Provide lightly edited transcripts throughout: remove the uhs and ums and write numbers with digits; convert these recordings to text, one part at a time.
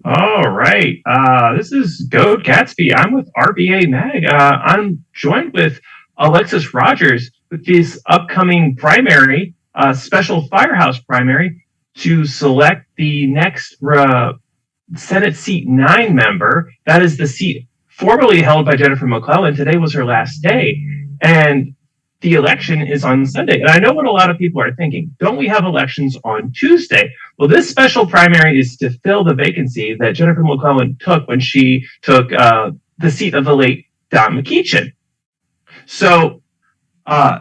All right. This is Goad Gatsby. I'm with RVA Mag. I'm joined with Alexsis Rodgers with this upcoming primary, special firehouse primary, to select the next Senate seat 9 member. That is the seat formerly held by Jennifer McClellan. Today was her last day. And the election is on Sunday. And I know what a lot of people are thinking. Don't we have elections on Tuesday? Well, this special primary is to fill the vacancy that Jennifer McClellan took when she took the seat of the late Don McEachin. So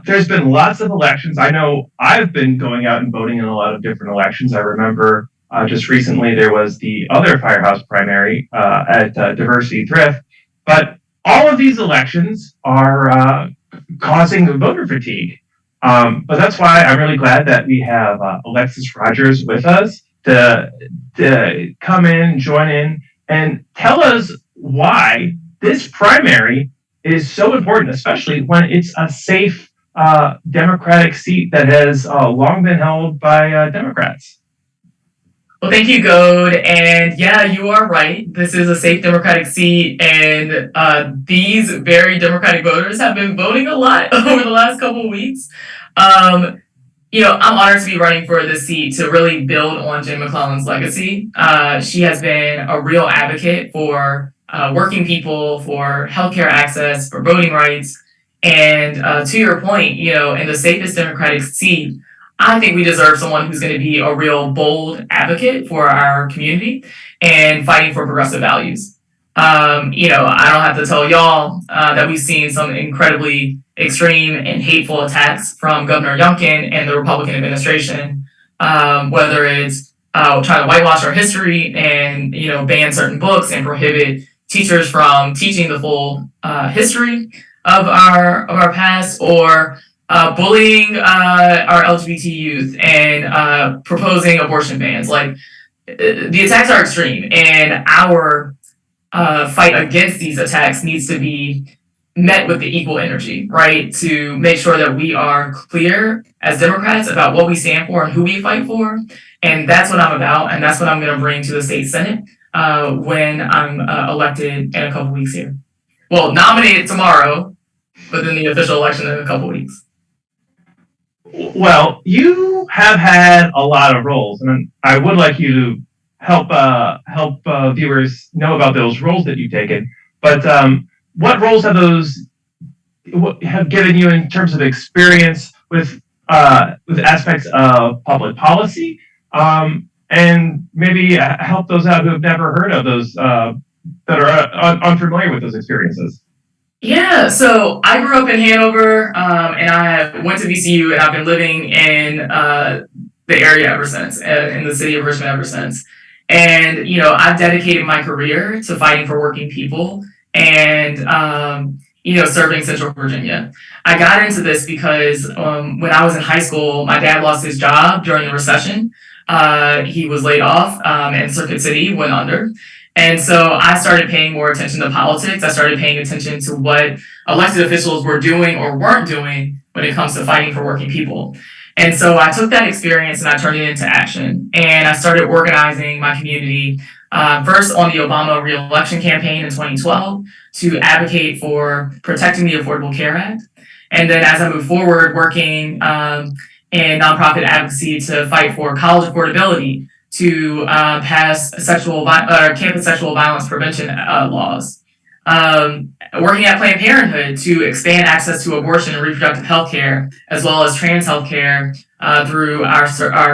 there's been lots of elections. I know I've been going out and voting in a lot of different elections. I remember just recently there was the other firehouse primary at Diversity Thrift. But all of these elections are causing voter fatigue. But that's why I'm really glad that we have Alexsis Rodgers with us to come in, join in, and tell us why this primary is so important, especially when it's a safe Democratic seat that has long been held by Democrats. Well, thank you, Goad. And yeah, you are right. This is a safe Democratic seat, and these very Democratic voters have been voting a lot over the last couple of weeks. I'm honored to be running for this seat to really build on Jen McClellan's legacy. She has been a real advocate for working people, for healthcare access, for voting rights. And to your point, in the safest Democratic seat, I think we deserve someone who's going to be a real bold advocate for our community and fighting for progressive values. I don't have to tell y'all that we've seen some incredibly extreme and hateful attacks from Governor Youngkin and the Republican administration, whether it's trying to whitewash our history and ban certain books and prohibit teachers from teaching the full history of our past, or bullying our LGBT youth and proposing abortion bans. Like, the attacks are extreme, and our fight against these attacks needs to be met with the equal energy, right? To make sure that we are clear as Democrats about what we stand for and who we fight for. And that's what I'm about, and that's what I'm going to bring to the state Senate when I'm elected in a couple weeks here. Well, nominated tomorrow, but then the official election in a couple weeks. Well, you have had a lot of roles, and I would like you to help viewers know about those roles that you've taken. But what roles have given you in terms of experience with aspects of public policy, and maybe help those out who have never heard of those that are unfamiliar with those experiences? Yeah, so I grew up in Hanover, and I went to VCU, and I've been living in the area ever since, in the city of Richmond ever since. And, I've dedicated my career to fighting for working people and, serving Central Virginia. I got into this because when I was in high school, my dad lost his job during the recession. He was laid off, and Circuit City went under. And so I started paying more attention to politics. I started paying attention to what elected officials were doing or weren't doing when it comes to fighting for working people. And so I took that experience and I turned it into action. And I started organizing my community, first on the Obama re-election campaign in 2012 to advocate for protecting the Affordable Care Act. And then as I moved forward, working in nonprofit advocacy to fight for college affordability, to pass campus sexual violence prevention laws. Working at Planned Parenthood to expand access to abortion and reproductive health care, as well as trans health care through our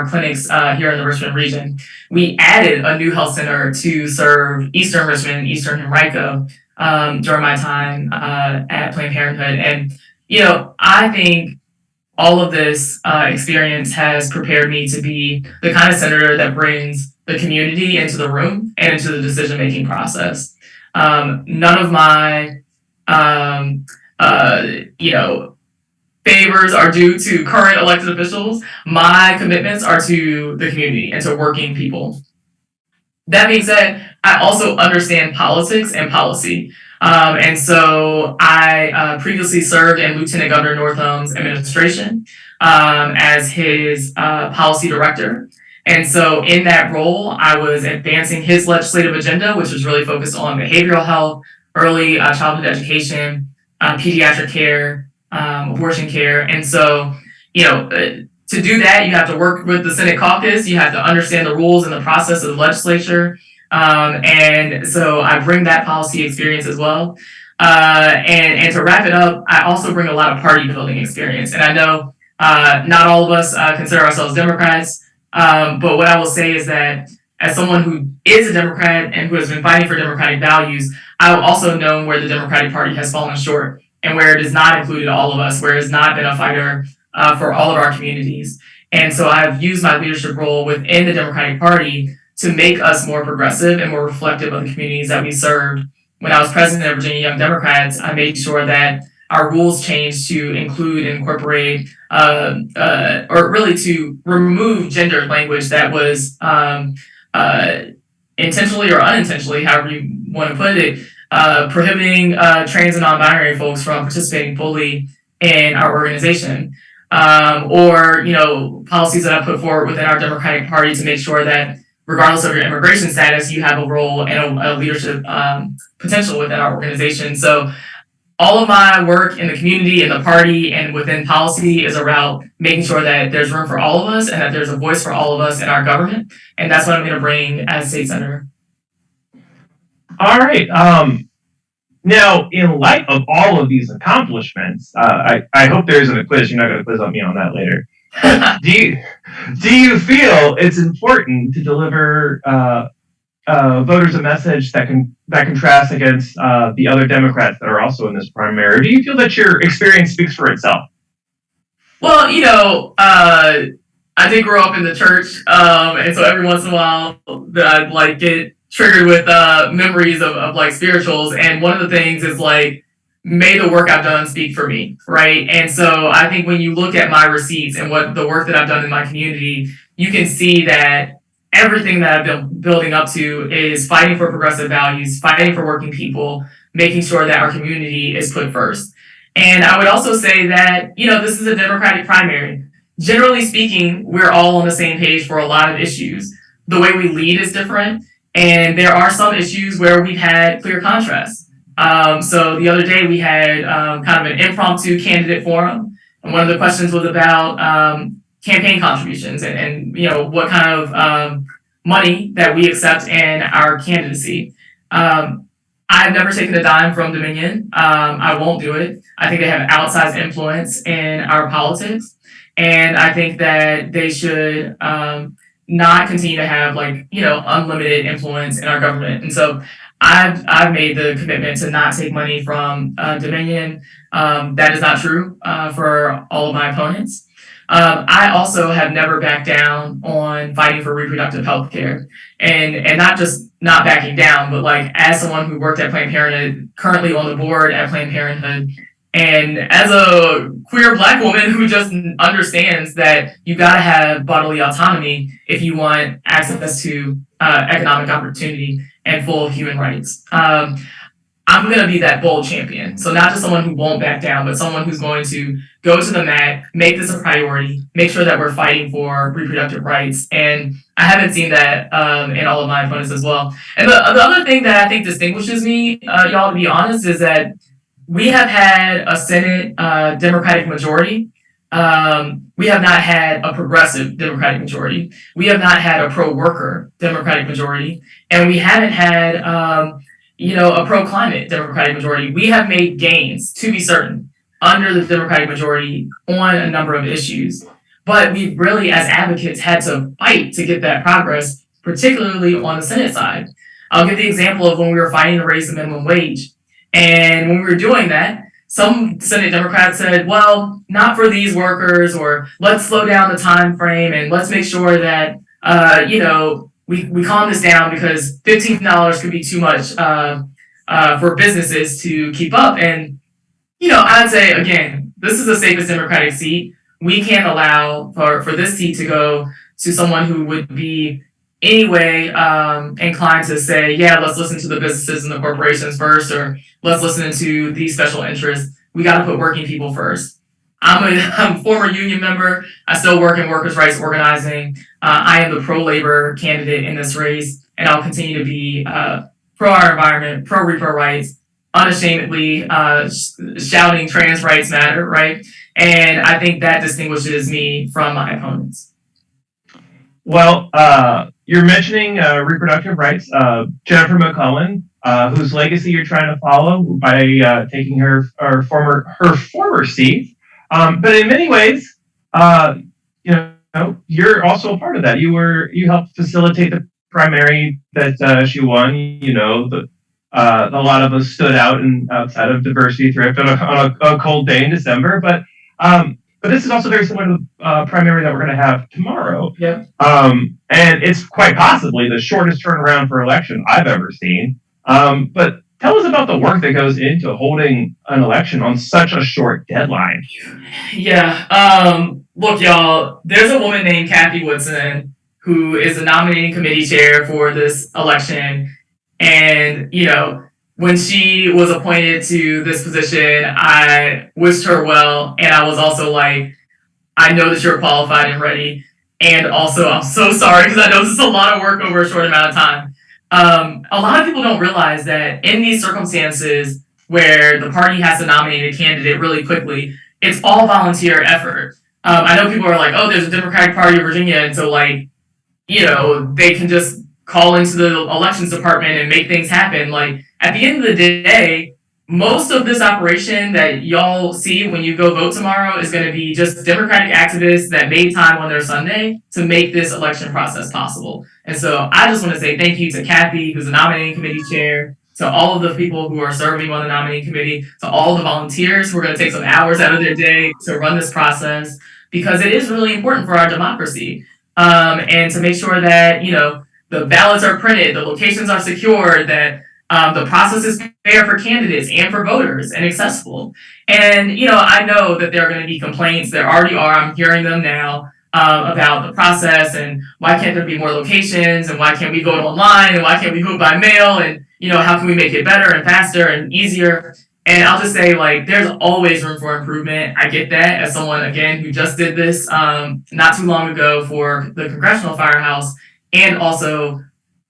clinics here in the Richmond region. We added a new health center to serve Eastern Richmond and Eastern Henrico during my time at Planned Parenthood. And, I think all of this experience has prepared me to be the kind of senator that brings the community into the room and into the decision-making process. None of my, favors are due to current elected officials. My commitments are to the community and to working people. That being said, I also understand politics and policy. And so I previously served in Lieutenant Governor Northam's administration as his policy director. And so in that role, I was advancing his legislative agenda, which was really focused on behavioral health, early childhood education, pediatric care, abortion care. And so, to do that, you have to work with the Senate caucus. You have to understand the rules and the process of the legislature. And so I bring that policy experience as well. And to wrap it up, I also bring a lot of party building experience. And I know not all of us consider ourselves Democrats, but what I will say is that as someone who is a Democrat and who has been fighting for democratic values, I've also known where the Democratic Party has fallen short and where it has not included all of us, where it has not been a fighter for all of our communities. And so I've used my leadership role within the Democratic Party to make us more progressive and more reflective of the communities that we served. When I was president of Virginia Young Democrats, I made sure that our rules changed to include and incorporate, or really to remove gendered language that was intentionally or unintentionally, however you want to put it, prohibiting trans and non-binary folks from participating fully in our organization. Or policies that I put forward within our Democratic Party to make sure that regardless of your immigration status, you have a role and a leadership potential within our organization. So all of my work in the community, in the party, and within policy is about making sure that there's room for all of us and that there's a voice for all of us in our government. And that's what I'm going to bring as state senator. All right. Now, in light of all of these accomplishments, I hope there isn't a quiz. You're not going to quiz on me on that later. Do you feel it's important to deliver voters a message that contrasts against the other Democrats that are also in this primary? Or do you feel that your experience speaks for itself? Well, I did grow up in the church, and so every once in a while, I get triggered with memories of spirituals, and one of the things is may the work I've done speak for me, right? And so I think when you look at my receipts and what the work that I've done in my community, you can see that everything that I've been building up to is fighting for progressive values, fighting for working people, making sure that our community is put first. And I would also say that, this is a Democratic primary. Generally speaking, we're all on the same page for a lot of issues. The way we lead is different, and there are some issues where we've had clear contrasts. So the other day we had kind of an impromptu candidate forum, and one of the questions was about campaign contributions and what kind of money that we accept in our candidacy. I've never taken a dime from Dominion. I won't do it. I think they have outsized influence in our politics, and I think that they should not continue to have unlimited influence in our government. And so I've made the commitment to not take money from Dominion. That is not true for all of my opponents. I also have never backed down on fighting for reproductive health care, and not just not backing down, but as someone who worked at Planned Parenthood, currently on the board at Planned Parenthood, and as a queer Black woman who just understands that you got to have bodily autonomy if you want access to economic opportunity and full human rights. I'm going to be that bold champion. So not just someone who won't back down, but someone who's going to go to the mat, make this a priority, make sure that we're fighting for reproductive rights. And I haven't seen that in all of my opponents as well. And the other thing that I think distinguishes me, y'all, to be honest, is that we have had a Senate Democratic majority. We have not had a progressive Democratic majority. We have not had a pro-worker Democratic majority. And we haven't had a pro-climate Democratic majority. We have made gains, to be certain, under the Democratic majority on a number of issues. But we really, as advocates, had to fight to get that progress, particularly on the Senate side. I'll give the example of when we were fighting to raise the minimum wage. And when we were doing that, some Senate Democrats said, well, not for these workers, or let's slow down the time frame and let's make sure that, we calm this down because $15 could be too much for businesses to keep up. And, I'd say, again, this is the safest Democratic seat. We can't allow for this seat to go to someone who would be anyway inclined to say, yeah, let's listen to the businesses and the corporations first, or let's listen to these special interests. We got to put working people first. I'm a former union member. I still work in workers' rights organizing. I am the pro-labor candidate in this race, and I'll continue to be pro our environment, pro repro rights, unashamedly shouting trans rights matter, right? And I think that distinguishes me from my opponents. Well, you're mentioning reproductive rights. Jennifer McClellan, whose legacy you're trying to follow by taking her former seat. But in many ways, you're also a part of that. You helped facilitate the primary that she won. A lot of us stood out and outside of Diversity Thrift on a cold day in December. But this is also very similar to the primary that we're going to have tomorrow. Yeah. And it's quite possibly the shortest turnaround for election I've ever seen. But tell us about the work that goes into holding an election on such a short deadline. Yeah. Look, y'all, there's a woman named Kathy Woodson who is the nominating committee chair for this election. And, when she was appointed to this position, I wished her well. And I was also like, I know that you're qualified and ready. And also, I'm so sorry because I know this is a lot of work over a short amount of time. A lot of people don't realize that in these circumstances where the party has to nominate a candidate really quickly, it's all volunteer effort. I know people are like, oh, there's a Democratic Party of Virginia. And so, they can just call into the elections department and make things happen. Like, at the end of the day, most of this operation that y'all see when you go vote tomorrow is going to be just Democratic activists that made time on their Sunday to make this election process possible. And so I just want to say thank you to Kathy, who's the nominating committee chair, to all of the people who are serving on the nominating committee, to all the volunteers who are going to take some hours out of their day to run this process, because it is really important for our democracy. And to make sure that, the ballots are printed, the locations are secured, that the process is fair for candidates and for voters and accessible. And, I know that there are going to be complaints. There already are. I'm hearing them now about the process and why can't there be more locations and why can't we vote online and why can't we vote by mail and, how can we make it better and faster and easier? And I'll just say, there's always room for improvement. I get that as someone, again, who just did this not too long ago for the Congressional Firehouse. And also,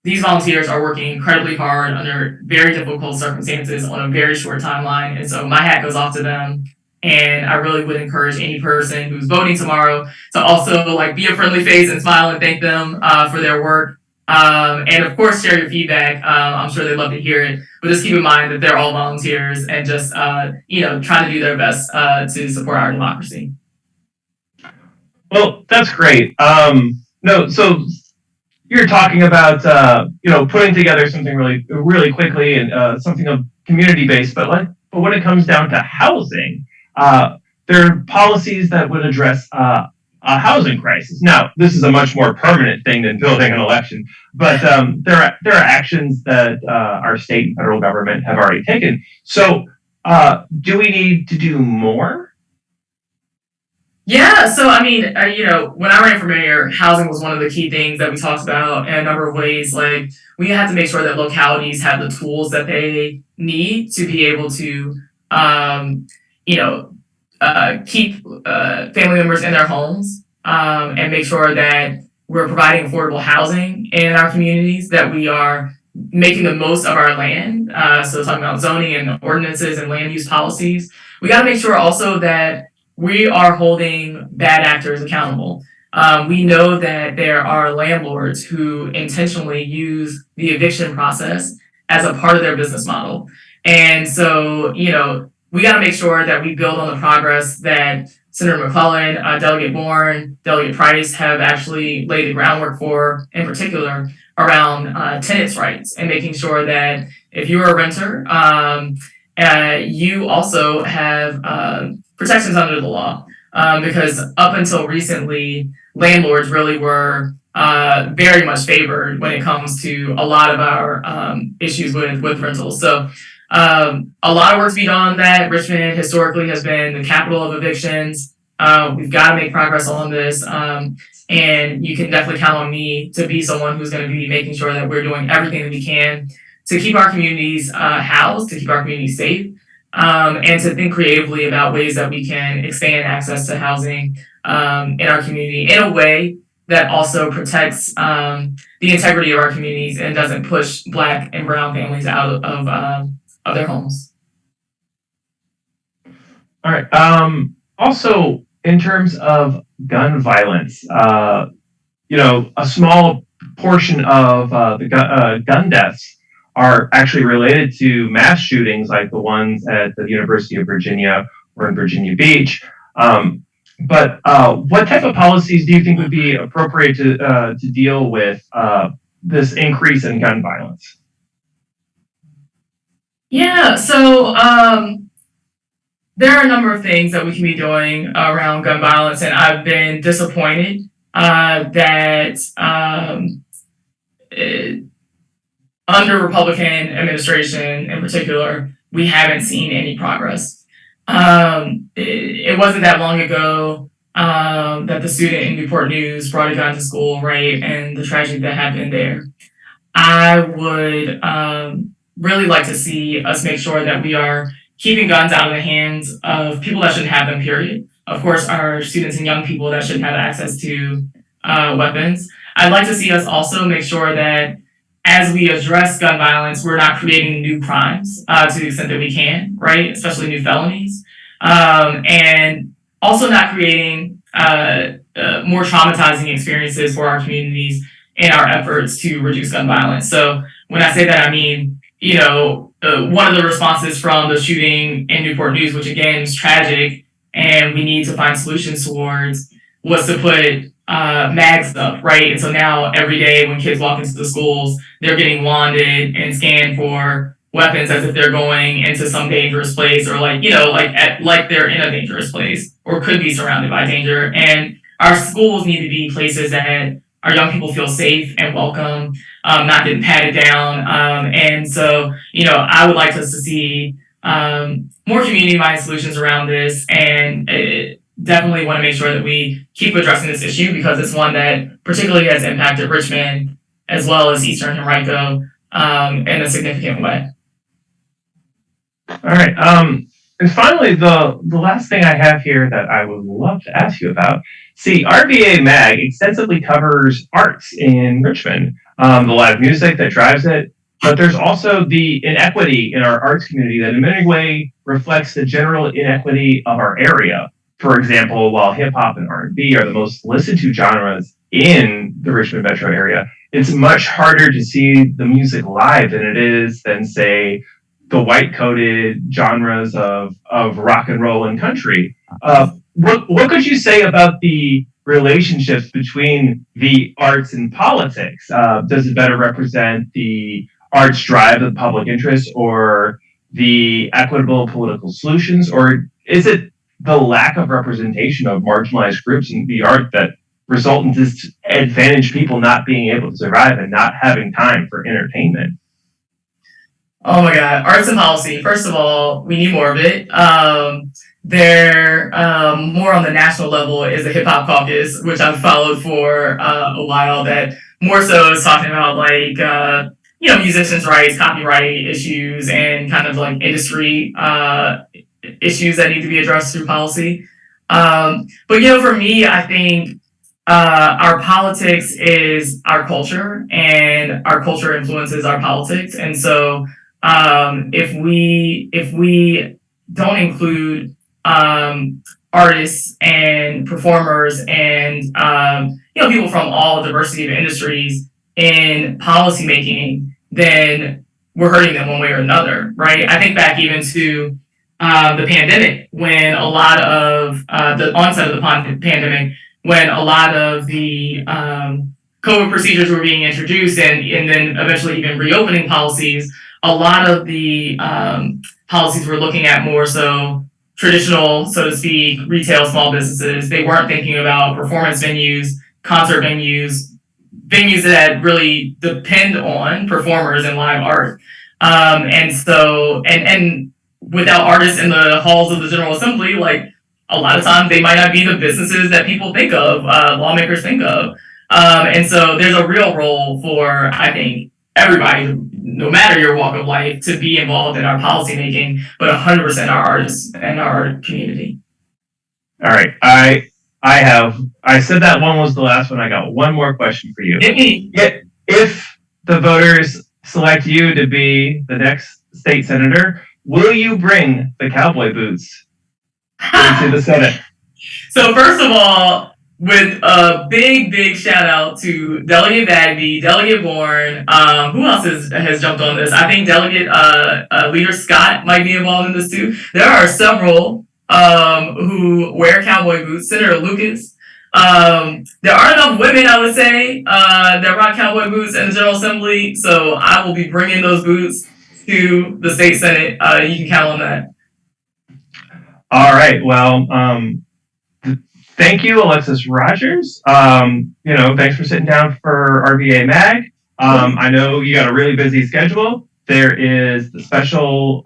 these volunteers are working incredibly hard under very difficult circumstances on a very short timeline. And so my hat goes off to them. And I really would encourage any person who's voting tomorrow to also be a friendly face and smile and thank them for their work. And of course, share your feedback. I'm sure they'd love to hear it. But just keep in mind that they're all volunteers and just, trying to do their best to support our democracy. Well, that's great. So you're talking about putting together something really, really quickly and something of community based, but when it comes down to housing, there are policies that would address a housing crisis. Now, this is a much more permanent thing than building an election, but there are actions that our state and federal government have already taken. So, do we need to do more? Yeah, so when I ran for mayor, housing was one of the key things that we talked about in a number of ways. We have to make sure that localities have the tools that they need to be able to, keep family members in their homes and make sure that we're providing affordable housing in our communities, that we are making the most of our land. So talking about zoning and ordinances and land use policies, we got to make sure also that we are holding bad actors accountable. We know that there are landlords who intentionally use the eviction process as a part of their business model. And so, we got to make sure that we build on the progress that Senator McClellan, Delegate Bourne, Delegate Price have actually laid the groundwork for, in particular, around tenants' rights and making sure that if you're a renter, you also have protections under the law, because up until recently, landlords really were very much favored when it comes to a lot of our issues with rentals. So a lot of work to be done on that. Richmond historically has been the capital of evictions. We've got to make progress on this. And you can definitely count on me to be someone who's going to be making sure that we're doing everything that we can to keep our communities housed, to keep our communities safe, and to think creatively about ways that we can expand access to housing in our community in a way that also protects the integrity of our communities and doesn't push Black and Brown families out of their homes. All right. Also, in terms of gun violence, a small portion of the gun deaths are actually related to mass shootings like the ones at the University of Virginia or in Virginia Beach. But what type of policies do you think would be appropriate to deal with this increase in gun violence? Yeah, so there are a number of things that we can be doing around gun violence, and I've been disappointed that under Republican administration in particular, we haven't seen any progress. It wasn't that long ago that the student in Newport News brought a gun to school, right? And the tragedy that happened there. I would really like to see us make sure that we are keeping guns out of the hands of people that shouldn't have them, period. Of course, our students and young people that shouldn't have access to weapons. I'd like to see us also make sure that as we address gun violence, we're not creating new crimes to the extent that we can, right? Especially new felonies. And also not creating more traumatizing experiences for our communities in our efforts to reduce gun violence. So when I say that, I mean, one of the responses from the shooting in Newport News, which again is tragic, and we need to find solutions towards, was to put mags up, right? And so now every day when kids walk into the schools, they're getting wanded and scanned for weapons as if they're going into some dangerous place, or like they're in a dangerous place or could be surrounded by danger. And our schools need to be places that our young people feel safe and welcome, not getting patted down. And so, I would like us to see more community-minded solutions around this, and definitely want to make sure that we keep addressing this issue because it's one that particularly has impacted Richmond as well as Eastern Henrico in a significant way. All right. And finally, the last thing I have here that I would love to ask you about. See, RVA Mag extensively covers arts in Richmond, the live music that drives it, but there's also the inequity in our arts community that in many ways reflects the general inequity of our area. For example, while hip hop and R&B are the most listened to genres in the Richmond metro area, it's much harder to see the music live than say, the white-coded genres of rock and roll and country. What could you say about the relationships between the arts and politics? Does it better represent the arts drive of the public interest or the equitable political solutions? Or is it the lack of representation of marginalized groups in the art that result in disadvantaged people not being able to survive and not having time for entertainment? Oh my God, arts and policy. First of all, we need more of it. They're more on the national level is the Hip Hop Caucus, which I've followed for a while. That more so is talking about musicians' rights, copyright issues, and kind of like industry issues that need to be addressed through policy. But for me, I think our politics is our culture, and our culture influences our politics, and so. If we don't include artists and performers and people from all diversity of industries in policy making, then we're hurting them one way or another, right? I think back even to the pandemic, when a lot of the onset of the pandemic, when a lot of the COVID procedures were being introduced, and then eventually even reopening policies. A lot of the policies were looking at more so traditional, so to speak, retail small businesses. They weren't thinking about performance venues, concert venues that really depend on performers and live art. And without artists in the halls of the General Assembly, like a lot of times they might not be the businesses that people think of, lawmakers think of. And so there's a real role for, I think, everybody, no matter your walk of life, to be involved in our policymaking, but 100% our artists and our community. All right. I said that one was the last one. I got one more question for you. If the voters select you to be the next state senator, will you bring the cowboy boots into the Senate? So first of all, with a big shout out to Delegate Bagby, Delegate Bourne. Who else has jumped on this? I think Delegate Leader Scott might be involved in this too. There are several who wear cowboy boots. Senator Lucas. There aren't enough women, I would say, that rock cowboy boots in the General Assembly. So I will be bringing those boots to the state Senate. You can count on that. All right. Well, thank you, Alexsis Rodgers. Thanks for sitting down for RVA Mag. I know you got a really busy schedule. There is the special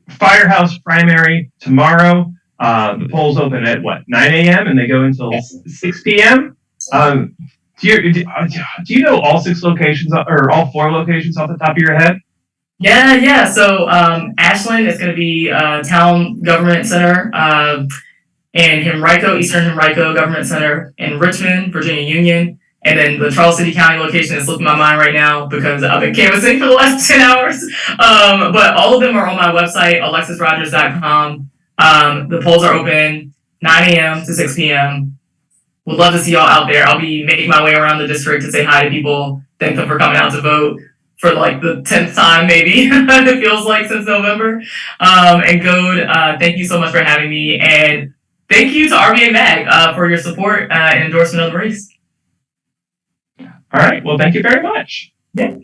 firehouse primary tomorrow. The polls open at 9 a.m. and they go until 6 p.m. Do you know all 6 locations or all 4 locations off the top of your head? Yeah. So Ashland is going to be Town Government Center, and Henrico, Eastern Henrico Government Center in Richmond, Virginia Union, and then the Charles City County location is slipping my mind right now because I've been canvassing for the last 10 hours. But all of them are on my website, alexisrodgers.com. The polls are open 9 a.m. to 6 p.m. Would love to see y'all out there. I'll be making my way around the district to say hi to people, thank them for coming out to vote for like the 10th time, maybe, it feels like, since November. And Goad, thank you so much for having me. And thank you to RVA Mag for your support and endorsement of the race. All right. Well, thank you very much. Yeah.